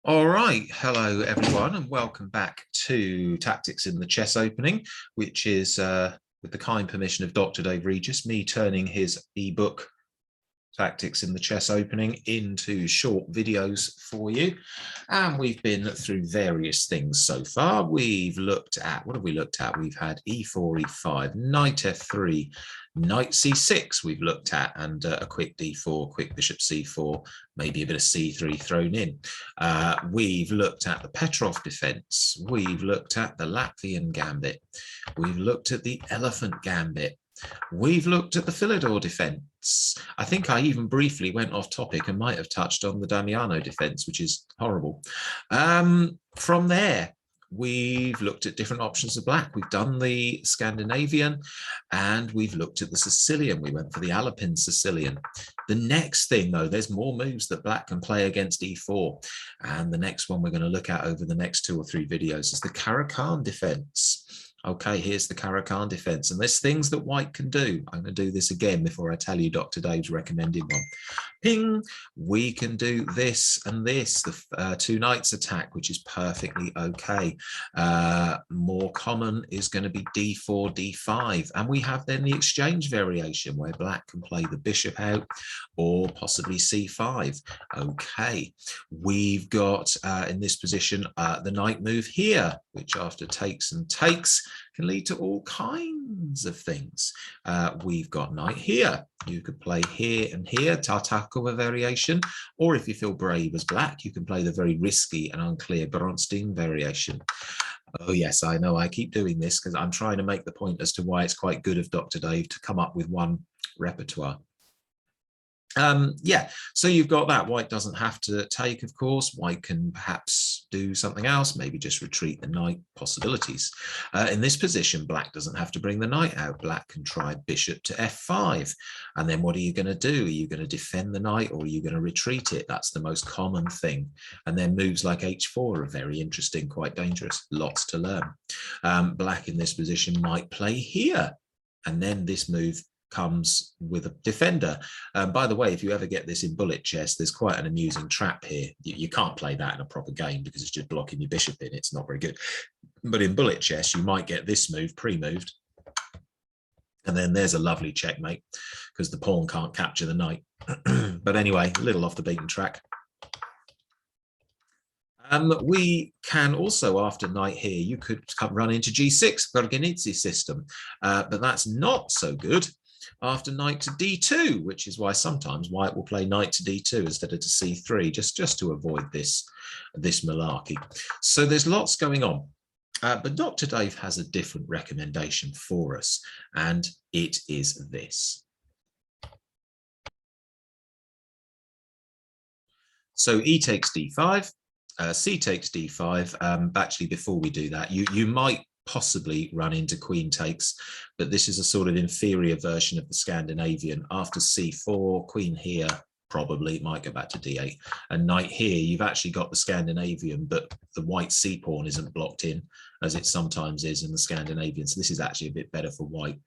All right, hello everyone, and welcome back to Tactics in the Chess Opening, which is with the kind permission of Dr. Dave Regis, me turning his ebook Tactics in the Chess Opening into short videos for you. And we've been through various things so far. We've looked at, what have we looked at? We've had e4, e5, knight f3, knight c6 we've looked at, and a quick d4, quick bishop c4, maybe a bit of c3 thrown in. We've looked at the Petrov defense. We've looked at the Latvian gambit. We've looked at the elephant gambit. We've looked at the Philidor defense. I think I even briefly went off topic and might have touched on the Damiano defense, which is horrible. From there, we've looked at different options of black. We've done the Scandinavian and we've looked at the Sicilian. We went for the Alpine Sicilian. The next thing, though, there's more moves that black can play against e4. And the next one we're going to look at over the next 2 or 3 videos is the Caro Kann defense. Okay, here's the Caro Kann defense, and there's things that white can do. I'm going to do this again before I tell you Dr. Dave's recommended one. Ping, we can do this and this, the 2 knights attack, which is perfectly okay. More common is going to be d4, d5, and we have then the exchange variation where black can play the bishop out or possibly c5. Okay, we've got in this position the knight move here, which after takes and takes can lead to all kinds of things. We've got knight here. You could play here and here, Tartakova variation, or if you feel brave as black, you can play the very risky and unclear Bronstein variation. Oh yes, I know I keep doing this because I'm trying to make the point as to why it's quite good of Dr. Dave to come up with one repertoire. Yeah, so you've got that. White doesn't have to take, of course. White can perhaps do something else, maybe just retreat the knight, possibilities. In this position, black doesn't have to bring the knight out. Black can try bishop to f5. And then what are you going to do? Are you going to defend the knight or are you going to retreat it? That's the most common thing. And then moves like h4 are very interesting, quite dangerous, lots to learn. Black in this position might play here. And then this move comes with a defender. By the way, if you ever get this in bullet chess, there's quite an amusing trap here. You can't play that in a proper game because it's just blocking your bishop in. It's not very good. But in bullet chess, you might get this move pre-moved. And then there's a lovely checkmate because the pawn can't capture the knight. But anyway, a little off the beaten track. We can also, after knight here, you could run into g6, Gorgonizzi system, but that's not so good after knight to d2, which is why sometimes white will play knight to d2 instead of to c3, just to avoid this malarkey. So there's lots going on. But Dr. Dave has a different recommendation for us, and it is this. So e takes d5. C takes d5. Actually, before we do that, you might possibly run into queen takes, but this is a sort of inferior version of the Scandinavian. After c4, queen here, probably it might go back to d8. And knight here, you've actually got the Scandinavian, but the white c pawn isn't blocked in, as it sometimes is in the Scandinavian. So this is actually a bit better for white.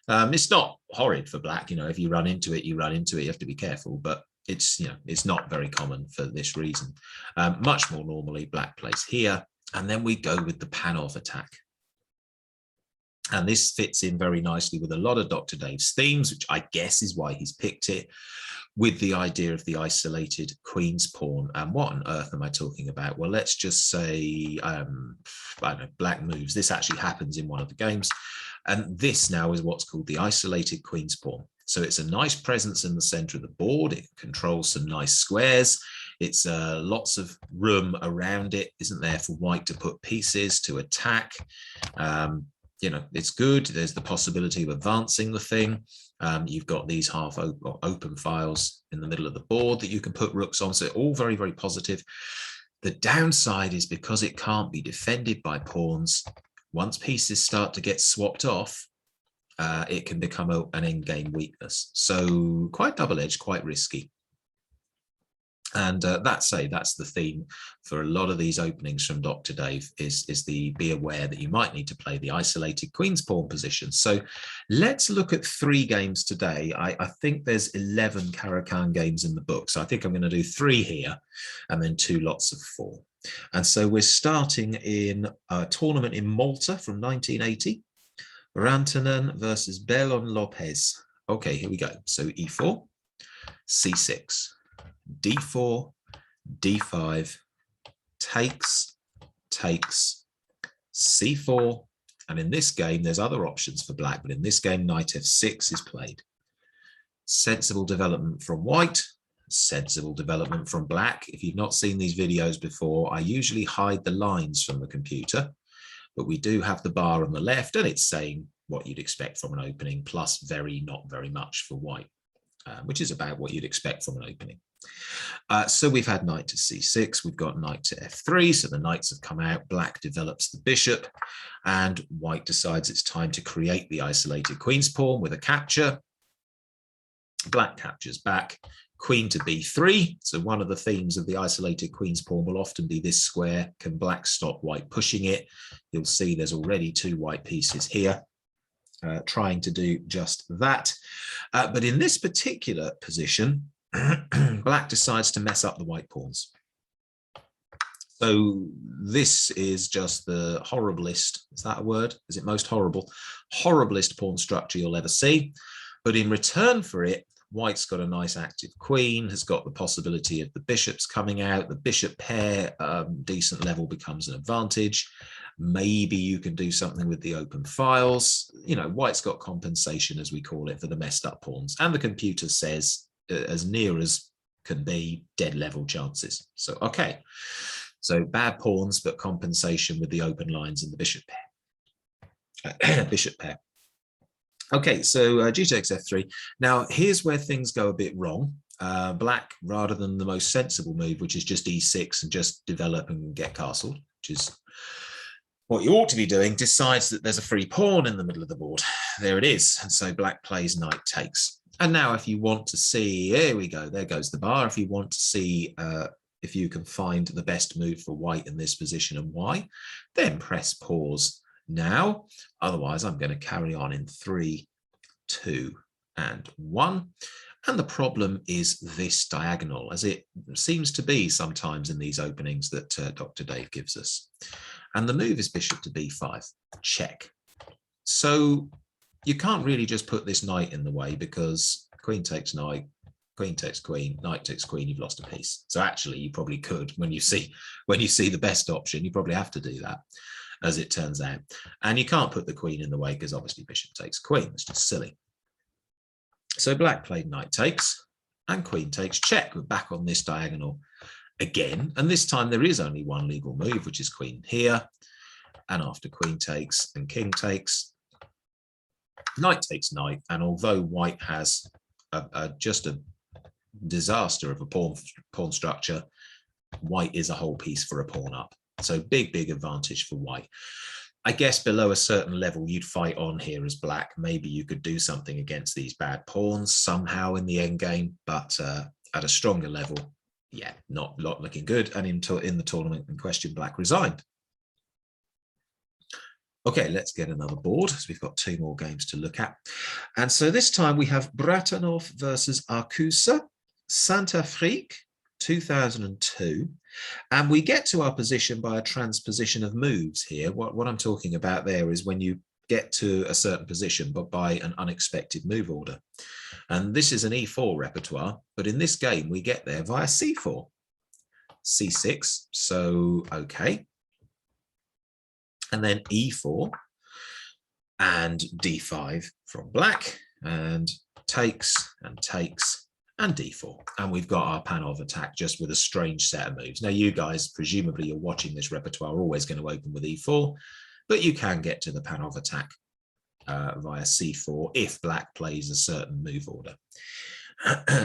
It's not horrid for black. You know, if you run into it, you run into it. You have to be careful, but it's, you know, it's not very common for this reason. Much more normally black plays here, and then we go with the Panov attack. And this fits in very nicely with a lot of Dr. Dave's themes, which I guess is why he's picked it, with the idea of the isolated queen's pawn. And what on earth am I talking about? Well, let's just say, I don't know, black moves. This actually happens in one of the games. And this now is what's called the isolated queen's pawn. So it's a nice presence in the center of the board. It controls some nice squares. It's lots of room around it. Isn't there for white to put pieces, to attack. You know, it's good. There's the possibility of advancing the thing. You've got these half open files in the middle of the board that you can put rooks on. So all very, very positive. The downside is because it can't be defended by pawns, once pieces start to get swapped off, it can become an endgame weakness. So quite double-edged, quite risky. And that's the theme for a lot of these openings from Dr. Dave is the be aware that you might need to play the isolated queen's pawn position. So let's look at 3 games today. I think there's 11 Caro Kann games in the book. So I think I'm going to do 3 here and then 2 lots of 4. And so we're starting in a tournament in Malta from 1980. Rantanen versus Bellon Lopez. Okay, here we go. So e4, c6. d4, d5, takes, c4, and in this game there's other options for black, but in this game knight f6 is played. Sensible development from white, sensible development from black. If you've not seen these videos before, I usually hide the lines from the computer, but we do have the bar on the left and it's saying what you'd expect from an opening, plus very, not very much for white, which is about what you'd expect from an opening. So we've had knight to c6, we've got knight to f3, so the knights have come out, black develops the bishop, and white decides it's time to create the isolated queen's pawn with a capture. Black captures back, queen to b3, so one of the themes of the isolated queen's pawn will often be this square. Can black stop white pushing it? You'll see there's already 2 white pieces here. Trying to do just that. But in this particular position, black decides to mess up the white pawns. So this is just the horriblest, is that a word? Is it most horrible? Horriblest pawn structure you'll ever see. But in return for it, white's got a nice active queen, has got the possibility of the bishops coming out. The bishop pair, decent level, becomes an advantage. Maybe you can do something with the open files. You know, white's got compensation, as we call it, for the messed up pawns. And the computer says, as near as can be, dead level chances. So, okay. So bad pawns, but compensation with the open lines and the bishop pair. Bishop pair. Okay, so g takes f3. Now, here's where things go a bit wrong. Black, rather than the most sensible move, which is just e6 and just develop and get castled, which is what you ought to be doing, decides that there's a free pawn in the middle of the board. There it is. And so black plays knight takes. And now if you want to see, here we go, there goes the bar. If you want to see if you can find the best move for white in this position and why, then press pause now. Otherwise, I'm going to carry on in 3, 2, and 1. And the problem is this diagonal, as it seems to be sometimes in these openings that Dr. Dave gives us. And the move is bishop to b5, check. So you can't really just put this knight in the way, because queen takes knight, queen takes queen, knight takes queen, you've lost a piece. So actually you probably could, when you see the best option, you probably have to do that, as it turns out. And you can't put the queen in the way, because obviously bishop takes queen. It's just silly. So black played knight takes and queen takes check. We're back on this diagonal again, and this time there is only one legal move, which is queen here. And after queen takes and king takes, knight takes knight. And although white has just a disaster of a pawn structure, white is a whole piece for a pawn up. So big advantage for white. I guess below a certain level you'd fight on here as black. Maybe you could do something against these bad pawns somehow in the end game, but at a stronger level, yeah, not looking good. And in the tournament in question, black resigned. Okay, let's get another board, as we've got 2 more games to look at. And so this time we have Bratanov versus Arcusa, Saint-Afrique, 2002. And we get to our position by a transposition of moves here. What I'm talking about there is when you get to a certain position, but by an unexpected move order. And this is an e4 repertoire, but in this game, we get there via c4, c6, so okay. And then e4 and d5 from black, and takes and takes and d4. And we've got our Panov attack just with a strange set of moves. Now, you guys, presumably you're watching this repertoire, are always going to open with e4, but you can get to the Panov attack via c4 if black plays a certain move order.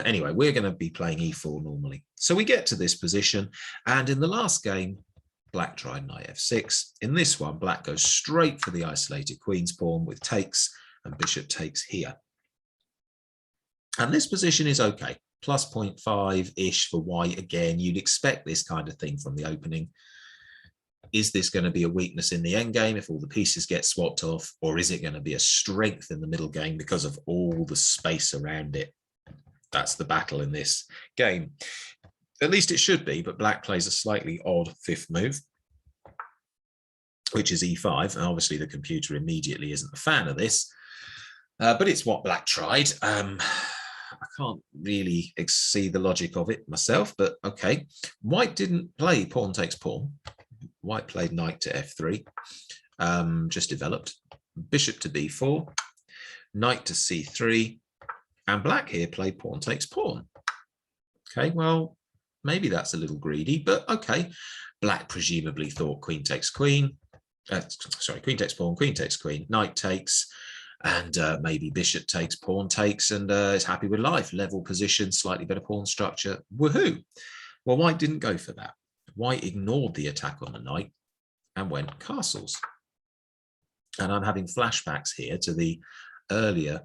Anyway, we're going to be playing e4 normally. So we get to this position, and in the last game, black tried knight f6. In this one, black goes straight for the isolated queen's pawn with takes, and bishop takes here. And this position is okay. plus 0.5-ish for white. Again, you'd expect this kind of thing from the opening. Is this going to be a weakness in the end game if all the pieces get swapped off, or is it going to be a strength in the middle game because of all the space around it? That's the battle in this game. At least it should be, but black plays a slightly odd fifth move, which is e5. And obviously the computer immediately isn't a fan of this, but it's what black tried. I can't really see the logic of it myself, but okay. White didn't play pawn takes pawn. White played knight to f3, just developed. Bishop to b4, knight to c3, and black here played pawn takes pawn. Okay, well, maybe that's a little greedy, but okay. Black presumably thought queen takes queen. Sorry, queen takes pawn, queen takes queen, knight takes, and maybe bishop takes, pawn takes, and is happy with life. Level position, slightly better pawn structure. Woohoo! Well, white didn't go for that. White ignored the attack on the knight and went castles. And I'm having flashbacks here to the earlier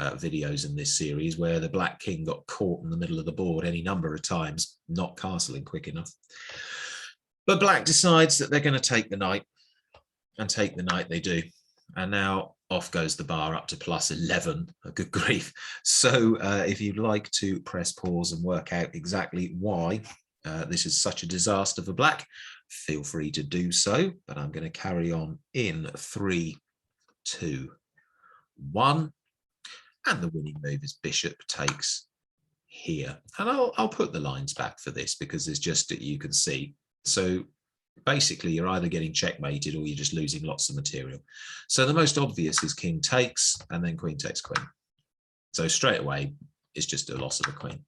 videos in this series where the black king got caught in the middle of the board any number of times, not castling quick enough. But black decides that they're going to take the knight, and take the knight they do. And now off goes the bar up to plus 11. Good grief. So if you'd like to press pause and work out exactly why this is such a disaster for black, feel free to do so. But I'm going to carry on in 3, 2, 1. And the winning move is bishop takes here. And I'll put the lines back for this because it's just that you can see. So basically, you're either getting checkmated or you're just losing lots of material. So the most obvious is king takes and then queen takes queen. So straight away, it's just a loss of a queen.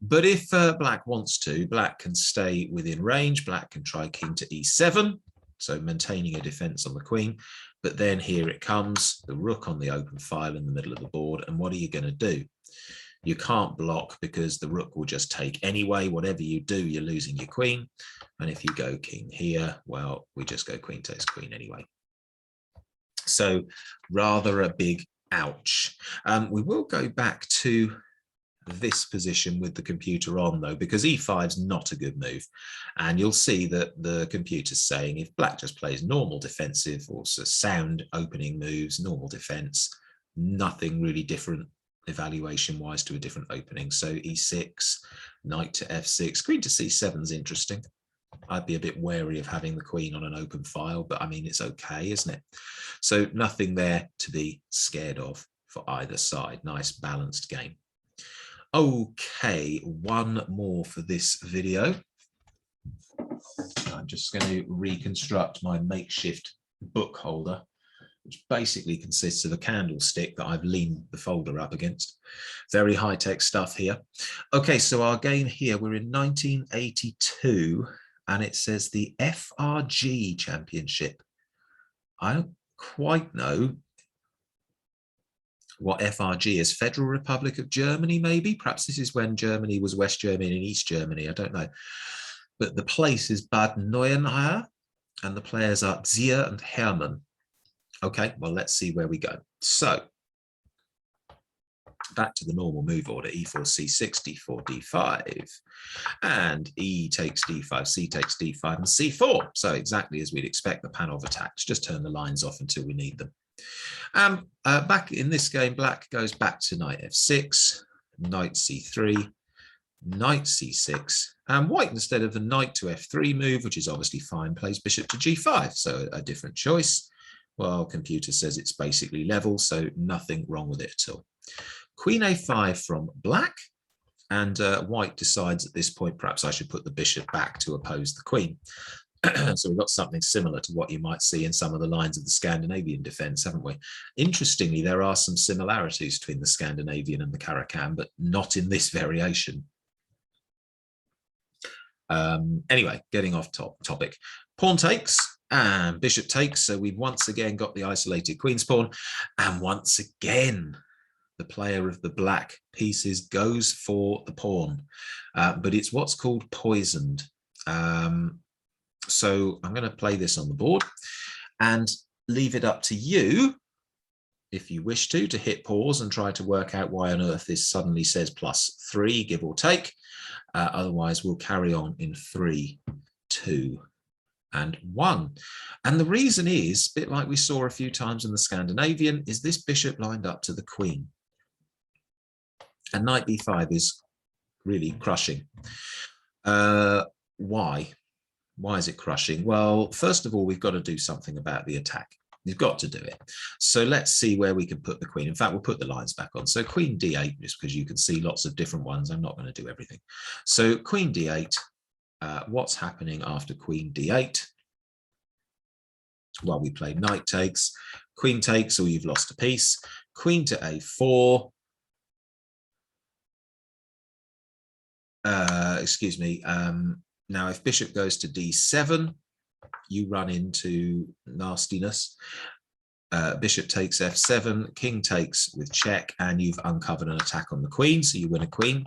But if black wants to, black can stay within range. Black can try king to e7, so maintaining a defense on the queen. But then here it comes, the rook on the open file in the middle of the board. And what are you going to do? You can't block because the rook will just take anyway. Whatever you do, you're losing your queen. And if you go king here, well, we just go queen takes queen anyway. So rather a big ouch. We will go back to this position with the computer on though, because e5 is not a good move. And you'll see that the computer's saying if black just plays normal defensive or sound opening moves, normal defense, nothing really different evaluation wise to a different opening. So e6, knight to f6, queen to c7 is interesting. I'd be a bit wary of having the queen on an open file, but I mean, it's okay, isn't it? So nothing there to be scared of for either side. Nice balanced game. Okay, one more for this video. I'm just going to reconstruct my makeshift book holder, which basically consists of a candlestick that I've leaned the folder up against. Very high-tech stuff here. Okay, so our game here, we're in 1982, and it says the FRG Championship. I don't quite know what FRG is. Federal Republic of Germany, maybe? Perhaps this is when Germany was West Germany and East Germany, I don't know. But the place is Bad Neuenahr, and the players are Zier and Hermann. Okay, well, let's see where we go. So, back to the normal move order, e4, c6, d4, d5, and e takes d5, c takes d5, and c4. So exactly as we'd expect the Panov attacks, just turn the lines off until we need them. Back in this game, black goes back to knight f6, knight c3, knight c6, and white, instead of the knight to f3 move, which is obviously fine, plays bishop to g5, so a different choice. Well, computer says it's basically level, so nothing wrong with it at all. Queen a5 from black, and white decides at this point, perhaps I should put the bishop back to oppose the queen. So we've got something similar to what you might see in some of the lines of the Scandinavian defense, haven't we? Interestingly, there are some similarities between the Scandinavian and the Caro Kann, but not in this variation. Anyway, getting off topic. Pawn takes and bishop takes. So we've once again got the isolated queen's pawn. And once again, the player of the black pieces goes for the pawn. But it's what's called poisoned. So I'm going to play this on the board and leave it up to you if you wish to hit pause and try to work out why on earth this suddenly says +3, give or take. Otherwise, we'll carry on in 3, 2, and 1. And the reason is, a bit like we saw a few times in the Scandinavian, is this bishop lined up to the queen. And knight b5 is really crushing. Why? Why is it crushing? Well, first of all, we've got to do something about the attack. You've got to do it. So let's see where we can put the queen. In fact, we'll put the lines back on. So queen d8, just because you can see lots of different ones. I'm not going to do everything. So queen d8, what's happening after queen d8? Well, we play knight takes, queen takes, or you've lost a piece. Queen to a4. Excuse me. Now, if bishop goes to d7, you run into nastiness. Bishop takes f7, king takes with check, and you've uncovered an attack on the queen, so you win a queen.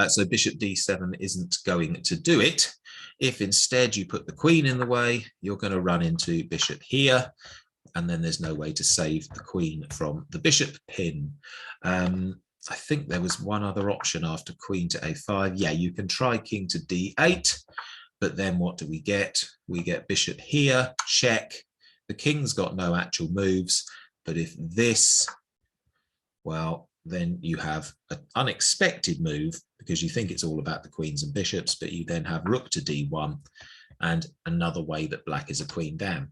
So bishop d7 isn't going to do it. If instead you put the queen in the way, you're going to run into bishop here, and then there's no way to save the queen from the bishop pin. I think there was one other option after queen to a5. Yeah, you can try king to d8, but then what do we get? We get bishop here, check. The king's got no actual moves, but if this, well, then you have an unexpected move because you think it's all about the queens and bishops, but you then have rook to d1 and another way that black is a queen down.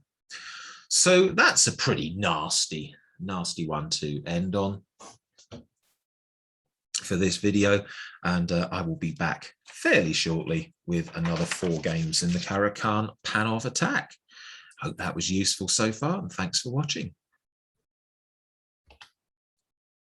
So that's a pretty nasty one to end on for this video, and I will be back fairly shortly with another 4 games in the Caro Kann Panov attack. Hope that was useful so far, and thanks for watching.